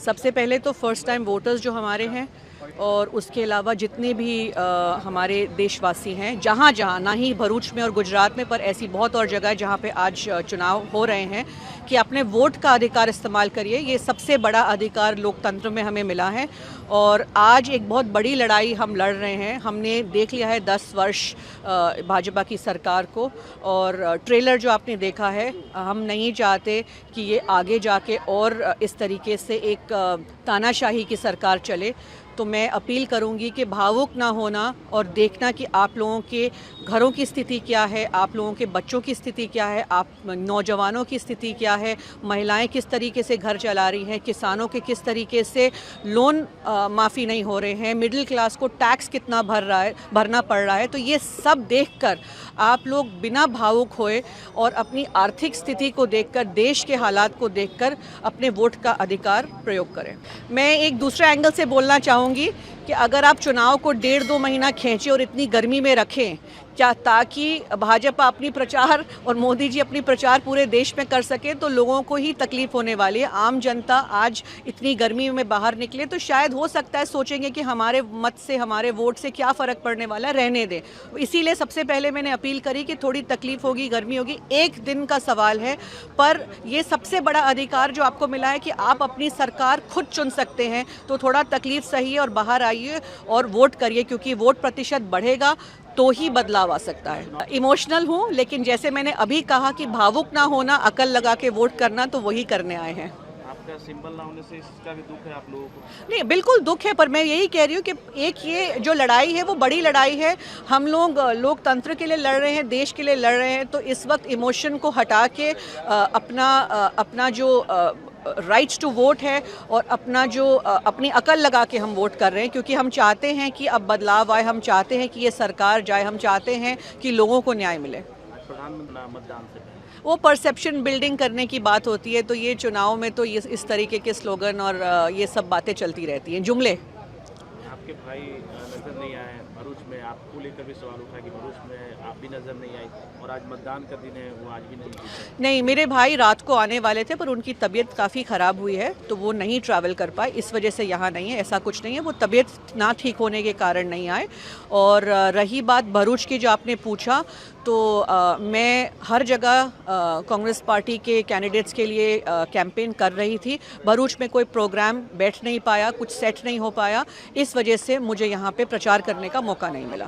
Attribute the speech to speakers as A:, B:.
A: सबसे पहले तो फर्स्ट टाइम वोटर्स जो हमारे हैं और उसके अलावा जितने भी हमारे देशवासी हैं जहाँ जहाँ, ना ही भरूच में और गुजरात में, पर ऐसी बहुत और जगह जहाँ पे आज चुनाव हो रहे हैं, कि अपने वोट का अधिकार इस्तेमाल करिए। ये सबसे बड़ा अधिकार लोकतंत्र में हमें मिला है और आज एक बहुत बड़ी लड़ाई हम लड़ रहे हैं। हमने देख लिया है 10 वर्ष भाजपा की सरकार को, और ट्रेलर जो आपने देखा है, हम नहीं चाहते कि ये आगे जाके और इस तरीके से एक तानाशाही की सरकार चले। तो मैं अपील करूंगी कि भावुक ना होना और देखना कि आप लोगों के घरों की स्थिति क्या है, आप लोगों के बच्चों की स्थिति क्या है, आप नौजवानों की स्थिति क्या है, महिलाएं किस तरीके से घर चला रही हैं, किसानों के किस तरीके से लोन माफ़ी नहीं हो रहे हैं, मिडिल क्लास को टैक्स कितना भरना पड़ रहा है। तो ये सब देखकर आप लोग बिना भावुक होए और अपनी आर्थिक स्थिति को देखकर, देश के हालात को देखकर अपने वोट का अधिकार प्रयोग करें। मैं एक दूसरे एंगल से बोलना चाहूँगी कि अगर आप चुनाव को 1.5-2 महीना खींचे और इतनी गर्मी में रखें, क्या ताकि भाजपा अपनी प्रचार और मोदी जी अपनी प्रचार पूरे देश में कर सकें, तो लोगों को ही तकलीफ होने वाली है। आम जनता आज इतनी गर्मी में बाहर निकले तो शायद हो सकता है सोचेंगे कि हमारे मत से, हमारे वोट से क्या फ़र्क पड़ने वाला है, रहने दें। इसीलिए सबसे पहले मैंने अपील करी कि थोड़ी तकलीफ होगी, गर्मी होगी, एक दिन का सवाल है, पर ये सबसे बड़ा अधिकार जो आपको मिला है कि आप अपनी सरकार खुद चुन सकते हैं। तो थोड़ा तकलीफ सही है और बाहर आइए और वोट करिए, क्योंकि वोट प्रतिशत बढ़ेगा तो ही बदलाव आ सकता है। इमोशनल हूँ, लेकिन जैसे मैंने अभी कहा कि भावुक ना होना, अकल लगा के वोट करना, तो वही करने आए हैं।
B: आपका सिंबल ना होने से इसका भी दुख है आप लोगों को?
A: नहीं, बिल्कुल दुख है, पर मैं यही कह रही हूँ कि एक ये जो लड़ाई है वो बड़ी लड़ाई है। हम लोग लोकतंत्र के लिए लड़ रहे हैं, देश के लिए लड़ रहे हैं। तो इस वक्त इमोशन को हटा के अपना जो राइट्स टू वोट है और अपना जो अपनी अकल लगा के हम वोट कर रहे हैं, क्योंकि हम चाहते हैं कि अब बदलाव आए, हम चाहते हैं कि ये सरकार जाए, हम चाहते हैं कि लोगों को न्याय मिले।
B: प्रधानमंत्री मतदान से पहले
A: वो परसेप्शन बिल्डिंग करने की बात होती है, तो ये चुनाव में तो ये इस तरीके के स्लोगन और ये सब बातें चलती रहती हैं, जुमले।
B: आपके भाई नजर नहीं आए भरूच में, आपको लेकर भी सवाल उठा कि भरूच में आप भी नजर नहीं आई, और आज मतदान का दिन है, वो आज भी नहीं जीते।
A: नहीं, मेरे भाई रात को आने वाले थे, पर उनकी तबीयत काफ़ी ख़राब हुई है, तो वो नहीं ट्रैवल कर पाए, इस वजह से यहाँ नहीं है। ऐसा कुछ नहीं है, वो तबीयत ना ठीक होने के कारण नहीं आए। और रही बात भरूच की जो आपने पूछा, तो मैं हर जगह कांग्रेस पार्टी के कैंडिडेट्स के लिए कैंपेन कर रही थी। भरूच में कोई प्रोग्राम बैठ नहीं पाया, कुछ सेट नहीं हो पाया, इस वजह से मुझे यहाँ पे प्रचार करने का मौका नहीं मिला।